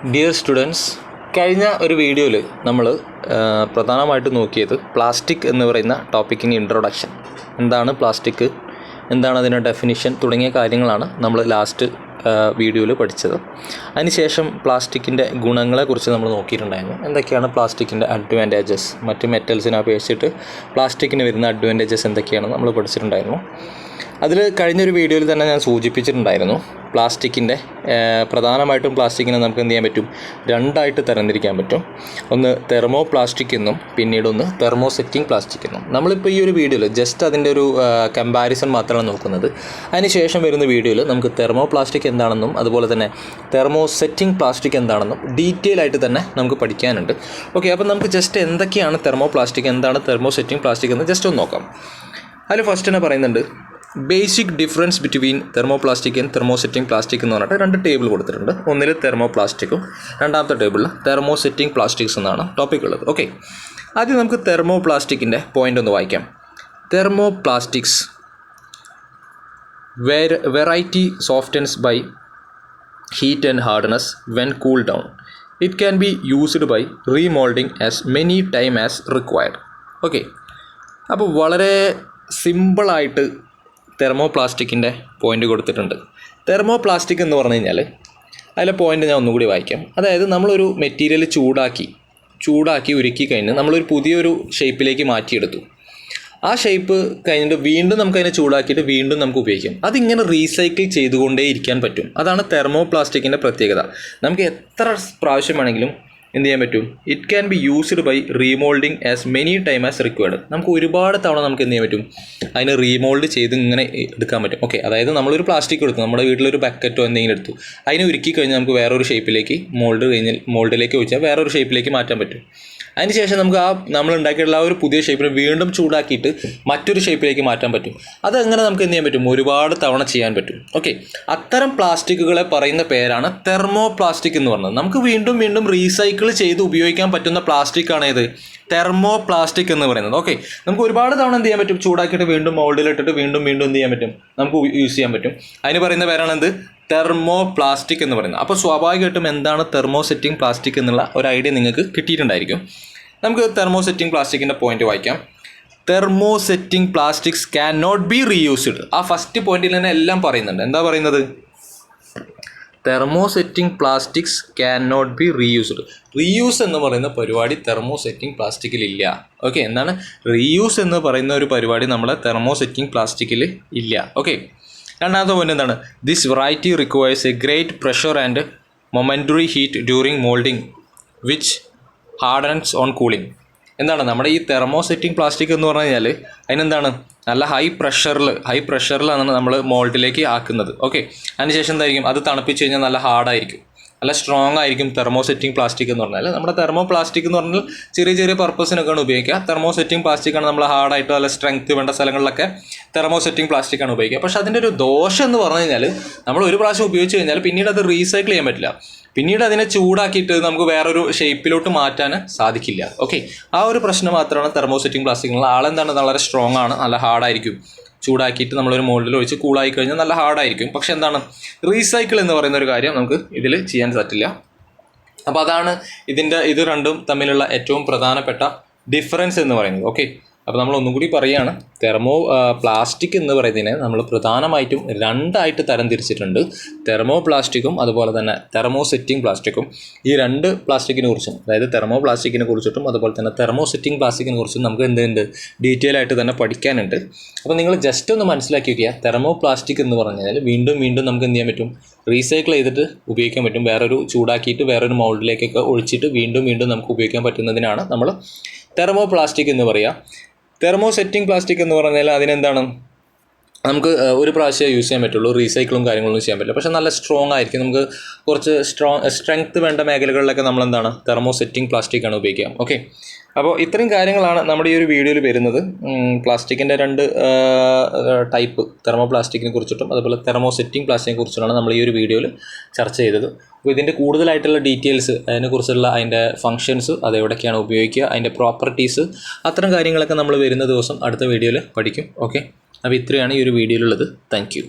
Dear students, കഴിഞ്ഞ ഒരു വീഡിയോയിൽ നമ്മൾ പ്രധാനമായിട്ട് നോക്കിയത് പ്ലാസ്റ്റിക് എന്ന് പറയുന്ന ടോപ്പിക്കിന് ഇൻട്രൊഡക്ഷൻ, എന്താണ് പ്ലാസ്റ്റിക്, എന്താണ് അതിൻ്റെ ഡെഫിനിഷൻ തുടങ്ങിയ കാര്യങ്ങളാണ് നമ്മൾ ലാസ്റ്റ് വീഡിയോയിൽ പഠിച്ചത്. അതിനുശേഷം പ്ലാസ്റ്റിക്കിൻ്റെ ഗുണങ്ങളെക്കുറിച്ച് നമ്മൾ നോക്കിയിട്ടുണ്ടായിരുന്നു. എന്തൊക്കെയാണ് പ്ലാസ്റ്റിക്കിൻ്റെ അഡ്വാൻറ്റേജസ്, മറ്റ് മെറ്റൽസിനെ അപേക്ഷിച്ചിട്ട് പ്ലാസ്റ്റിക്കിന് വരുന്ന അഡ്വാൻറ്റേജസ് എന്തൊക്കെയാണെന്ന് നമ്മൾ പഠിച്ചിട്ടുണ്ടായിരുന്നു. അതിൽ കഴിഞ്ഞൊരു വീഡിയോയിൽ തന്നെ ഞാൻ സൂചിപ്പിച്ചിട്ടുണ്ടായിരുന്നു, പ്ലാസ്റ്റിക്കിൻ്റെ പ്രധാനമായിട്ടും പ്ലാസ്റ്റിക്കിനെ നമുക്ക് എന്ത് ചെയ്യാൻ പറ്റും, രണ്ടായിട്ട് തരംതിരിക്കാൻ പറ്റും. ഒന്ന് തെർമോ പ്ലാസ്റ്റിക് എന്നും പിന്നീട് ഒന്ന് തെർമോസെറ്റിംഗ് പ്ലാസ്റ്റിക് എന്നും. നമ്മളിപ്പോൾ ഈ ഒരു വീഡിയോയിൽ ജസ്റ്റ് അതിൻ്റെ ഒരു കമ്പാരിസൺ മാത്രമാണ് നോക്കുന്നത്. അതിനുശേഷം വരുന്ന വീഡിയോയിൽ നമുക്ക് തെർമോ പ്ലാസ്റ്റിക് എന്താണെന്നും അതുപോലെ തന്നെ തെർമോസെറ്റിംഗ് പ്ലാസ്റ്റിക് എന്താണെന്നും ഡീറ്റെയിൽ ആയിട്ട് തന്നെ നമുക്ക് പഠിക്കാനുണ്ട്. ഓക്കെ, അപ്പോൾ നമുക്ക് ജസ്റ്റ് എന്തൊക്കെയാണ് തെർമോ പ്ലാസ്റ്റിക്, എന്താണ് തെർമോസെറ്റിംഗ് പ്ലാസ്റ്റിക് എന്ന് ജസ്റ്റ് ഒന്ന് നോക്കാം. അതിൽ ഫസ്റ്റ് തന്നെ പറയുന്നുണ്ട്, basic difference between thermoplastic and thermosetting plastic എന്ന് പറഞ്ഞിട്ട് രണ്ട് ടേബിൾ കൊടുത്തിട്ടുണ്ട്. ഒന്നിൽ തെർമോപ്ലാസ്റ്റിക്കും രണ്ടാമത്തെ ടേബിളിൽ തെർമോസെറ്റിംഗ് പ്ലാസ്റ്റിക്സ് എന്നാണ് ടോപ്പിക് ഉള്ളത്. ഓക്കെ, ആദ്യം നമുക്ക് തെർമോപ്ലാസ്റ്റിക്കിൻ്റെ പോയിൻ്റ് ഒന്ന് വായിക്കാം. Thermoplastics variety softens by heat and hardness when cooled down. It can be used by remolding as many time as required. Okay, അപ്പോൾ വളരെ സിമ്പിളായിട്ട് തെർമോപ്ലാസ്റ്റിക്കിൻ്റെ പോയിൻ്റ് കൊടുത്തിട്ടുണ്ട്. തെർമോപ്ലാസ്റ്റിക് എന്ന് പറഞ്ഞു കഴിഞ്ഞാൽ അതിലെ പോയിൻ്റ് ഞാൻ ഒന്നുകൂടി വായിക്കാം. അതായത് നമ്മളൊരു മെറ്റീരിയൽ ചൂടാക്കി ഉരുക്കി കഴിഞ്ഞ് നമ്മളൊരു പുതിയൊരു ഷേപ്പിലേക്ക് മാറ്റിയെടുത്തു. ആ ഷേപ്പ് കഴിഞ്ഞിട്ട് വീണ്ടും നമുക്കതിനെ ചൂടാക്കിയിട്ട് വീണ്ടും നമുക്ക് ഉപയോഗിക്കാം. അതിങ്ങനെ റീസൈക്കിൾ ചെയ്തുകൊണ്ടേ ഇരിക്കാൻ പറ്റും. അതാണ് തെർമോപ്ലാസ്റ്റിക്കിൻ്റെ പ്രത്യേകത. നമുക്ക് എത്ര പ്രാവശ്യം വേണമെങ്കിലും എന്ത് ചെയ്യാൻ പറ്റും, it can be used by remolding as many time as required. നമുക്ക് ഒരുപാട് തവണ നമുക്ക് എന്ത് ചെയ്യാൻ പറ്റും, അതിനെ റീമോൾഡ് ചെയ്ത് ഇങ്ങനെ എടുക്കാൻ പറ്റും. ഓക്കെ, അതായത് നമ്മളൊരു പ്ലാസ്റ്റിക് എടുത്തു, നമ്മുടെ വീട്ടിലൊരു ബക്കറ്റോ എന്തെങ്കിലും എടുത്തു, അതിനെ ഉരുക്കി കഴിഞ്ഞാൽ നമുക്ക് വേറൊരു ഷേപ്പിലേക്ക് മോൾഡിലേക്ക് ഒഴിച്ചാൽ വേറൊരു ഷേപ്പിലേക്ക് മാറ്റാൻ പറ്റും. അതിനുശേഷം നമുക്ക് നമ്മൾ ഉണ്ടാക്കിയിട്ടുള്ള ആ ഒരു പുതിയ ഷേപ്പിനെ വീണ്ടും ചൂടാക്കിയിട്ട് മറ്റൊരു ഷേപ്പിലേക്ക് മാറ്റാൻ പറ്റും. അതങ്ങനെ നമുക്ക് എന്ത് ചെയ്യാൻ പറ്റും, ഒരുപാട് തവണ ചെയ്യാൻ പറ്റും. ഓക്കെ, അത്തരം പ്ലാസ്റ്റിക്കുകളെ പറയുന്ന പേരാണ് തെർമോ പ്ലാസ്റ്റിക് എന്ന് പറയുന്നത്. നമുക്ക് വീണ്ടും വീണ്ടും റീസൈക്കിൾ ചെയ്ത് ഉപയോഗിക്കാൻ പറ്റുന്ന പ്ലാസ്റ്റിക്കാണ് ഏത്, തെർമോ പ്ലാസ്റ്റിക് എന്ന് പറയുന്നത്. ഓക്കെ, നമുക്ക് ഒരുപാട് തവണ എന്ത് ചെയ്യാൻ പറ്റും, ചൂടാക്കിയിട്ട് വീണ്ടും മോൾഡിലിട്ടിട്ട് വീണ്ടും എന്ത് ചെയ്യാൻ പറ്റും, നമുക്ക് യൂസ് ചെയ്യാൻ പറ്റും. അതിന് പറയുന്ന പേരാണ് എന്ത്, തെർമോ പ്ലാസ്റ്റിക് എന്ന് പറയുന്നത്. അപ്പോൾ സ്വാഭാവികമായിട്ടും എന്താണ് തെർമോസെറ്റിംഗ് പ്ലാസ്റ്റിക് എന്നുള്ള ഒരു ഐഡിയ നിങ്ങൾക്ക് കിട്ടിയിട്ടുണ്ടായിരിക്കും. നമുക്ക് തെർമോസെറ്റിംഗ് പ്ലാസ്റ്റിക്കിൻ്റെ പോയിന്റ് വായിക്കാം. Thermosetting plastics can not be reused. ആ ഫസ്റ്റ് പോയിന്റിൽ തന്നെ എല്ലാം പറയുന്നുണ്ട്. എന്താ പറയുന്നത്, thermosetting plastics can not be reused. Reuse എന്ന് പറയുന്ന പരിപാടി തെർമോസെറ്റിംഗ് പ്ലാസ്റ്റിക്കിൽ ഇല്ല. ഓക്കെ, എന്താണ് റീയൂസ് എന്ന് പറയുന്ന ഒരു പരിപാടി നമ്മുടെ തെർമോസെറ്റിംഗ് പ്ലാസ്റ്റിക്കിൽ ഇല്ല. ഓക്കെ, രണ്ടാമത്തെ പോയിന്റ് എന്താണ്, this variety requires A great pressure and momentary heat during moulding which hardens on cooling. എന്താണ് നമ്മുടെ ഈ തെർമോസെറ്റിംഗ് പ്ലാസ്റ്റിക് എന്ന് പറഞ്ഞു കഴിഞ്ഞാൽ അതിനെന്താണ്, നല്ല ഹൈ പ്രഷറിലാണ് നമ്മൾ മോൾഡിലേക്ക് ആക്കുന്നത്. ഓക്കെ, അതിനുശേഷം എന്തായിരിക്കും, അത് തണുപ്പിച്ച് കഴിഞ്ഞാൽ നല്ല ഹാർഡായിരിക്കും, നല്ല സ്ട്രോങ് ആയിരിക്കും തെർമോസെറ്റിംഗ് പ്ലാസ്റ്റിക് എന്ന് പറഞ്ഞാൽ. നമ്മുടെ തെർമോ പ്ലാസ്റ്റിക് എന്ന് പറഞ്ഞാൽ ചെറിയ പർപ്പസിനൊക്കെയാണ് ഉപയോഗിക്കുക. തെർമോസെറ്റിംഗ് പ്ലാസ്റ്റിക്കാണ് നമ്മൾ ഹാർഡായിട്ട് നല്ല സ്ട്രെങ്ത് വേണ്ട സ്ഥലങ്ങളിലൊക്കെ തെർമോസെറ്റിംഗ് പ്ലാസ്റ്റിക്കാണ് ഉപയോഗിക്കുക. പക്ഷേ അതിൻ്റെ ഒരു ദോഷം എന്ന് പറഞ്ഞു കഴിഞ്ഞാൽ നമ്മൾ ഒരു പ്രാവശ്യം ഉപയോഗിച്ച് കഴിഞ്ഞാൽ പിന്നീട് അത് റീസൈക്കിൾ ചെയ്യാൻ പറ്റില്ല. പിന്നീട് അതിനെ ചൂടാക്കിയിട്ട് നമുക്ക് വേറൊരു ഷേപ്പിലോട്ട് മാറ്റാൻ സാധിക്കില്ല. ഓക്കെ, ആ ഒരു പ്രശ്നം മാത്രമാണ് തെർമോസെറ്റിംഗ് പ്ലാസ്റ്റിക്. ആളെന്താണ്, വളരെ സ്ട്രോങ് ആണ്, നല്ല ഹാർഡായിരിക്കും. ചൂടാക്കിയിട്ട് നമ്മളൊരു മോൾഡിൽ ഒഴിച്ച് കൂളായി കഴിഞ്ഞാൽ നല്ല ഹാർഡായിരിക്കും. പക്ഷെ എന്താണ്, റീസൈക്കിൾ എന്ന് പറയുന്ന ഒരു കാര്യം നമുക്ക് ഇതിൽ ചെയ്യാൻ പറ്റില്ല. അപ്പോൾ അതാണ് ഇത് രണ്ടും തമ്മിലുള്ള ഏറ്റവും പ്രധാനപ്പെട്ട ഡിഫറൻസ് എന്ന് പറയുന്നത്. ഓക്കെ, അപ്പോൾ നമ്മൾ ഒന്നും കൂടി പറയുകയാണ്, പ്ലാസ്റ്റിക് എന്ന് പറയുന്നതിനെ നമ്മൾ പ്രധാനമായിട്ടും രണ്ടായിട്ട് തരംതിരിച്ചിട്ടുണ്ട്. തെർമോ പ്ലാസ്റ്റിക്കും അതുപോലെ തന്നെ തെർമോസെറ്റിംഗ് പ്ലാസ്റ്റിക്കും. ഈ രണ്ട് പ്ലാസ്റ്റിക്കിനെ കുറിച്ചും, അതായത് തെർമോ പ്ലാസ്റ്റിക്കിനെ കുറിച്ചിട്ടും അതുപോലെ തന്നെ തെർമോസെറ്റിംഗ് പ്ലാസ്റ്റിക്കിനെ കുറിച്ചും നമുക്ക് എന്തുണ്ട്, ഡീറ്റെയിൽ ആയിട്ട് തന്നെ പഠിക്കാനുണ്ട്. അപ്പോൾ നിങ്ങൾ ജസ്റ്റ് ഒന്ന് മനസ്സിലാക്കി വയ്ക്കുക, തെർമോ പ്ലാസ്റ്റിക് എന്ന് പറഞ്ഞു കഴിഞ്ഞാൽ വീണ്ടും നമുക്ക് എന്ത് ചെയ്യാൻ പറ്റും, റീസൈക്കിൾ ചെയ്തിട്ട് ഉപയോഗിക്കാൻ പറ്റും. വേറൊരു ചൂടാക്കിയിട്ട് വേറൊരു മോൾഡിലേക്കൊക്കെ ഒഴിച്ചിട്ട് വീണ്ടും നമുക്ക് ഉപയോഗിക്കാൻ പറ്റുന്നതിനാണ് നമ്മൾ തെർമോ പ്ലാസ്റ്റിക് എന്ന് പറയുക. തെർമോസെറ്റിംഗ് പ്ലാസ്റ്റിക് എന്ന് പറഞ്ഞാൽ അതിനെന്താണ്, നമുക്ക് ഒരു പ്രാവശ്യം യൂസ് ചെയ്യാൻ പറ്റുള്ളൂ, റീസൈക്കിളും കാര്യങ്ങളൊന്നും ചെയ്യാൻ പറ്റില്ല. പക്ഷേ നല്ല സ്ട്രോങ് ആയിരിക്കും. നമുക്ക് കുറച്ച് സ്ട്രെങ്ത് വേണ്ട മേഖലകളിലൊക്കെ നമ്മളെന്താണ് തെർമോസെറ്റിംഗ് പ്ലാസ്റ്റിക്കാണ് ഉപയോഗിക്കുക. ഓക്കെ, അപ്പോൾ ഇത്രയും കാര്യങ്ങളാണ് നമ്മുടെ ഈ ഒരു വീഡിയോയിൽ വരുന്നത്. പ്ലാസ്റ്റിക്കിൻ്റെ രണ്ട് ടൈപ്പ്, തെർമോ പ്ലാസ്റ്റിക്കിനെ കുറിച്ചിട്ടും അതുപോലെ തെർമോസെറ്റിംഗ് പ്ലാസ്റ്റിക്കിനെ കുറിച്ചിട്ടാണ് നമ്മൾ ഈ ഒരു വീഡിയോയിൽ ചർച്ച ചെയ്തത്. അപ്പോൾ ഇതിൻ്റെ കൂടുതലായിട്ടുള്ള ഡീറ്റെയിൽസ്, അതിനെക്കുറിച്ചുള്ള അതിൻ്റെ ഫങ്ഷൻസ്, അതെവിടേക്കാണ് ഉപയോഗിക്കുക, അതിൻ്റെ പ്രോപ്പർട്ടീസ്, അത്തരം കാര്യങ്ങളൊക്കെ നമ്മൾ വരുന്ന ദിവസം അടുത്ത വീഡിയോയിൽ പഠിക്കും. ഓക്കെ, അപ്പോൾ ഇത്രയാണ് ഈ ഒരു വീഡിയോയിലുള്ളത്. Thank you.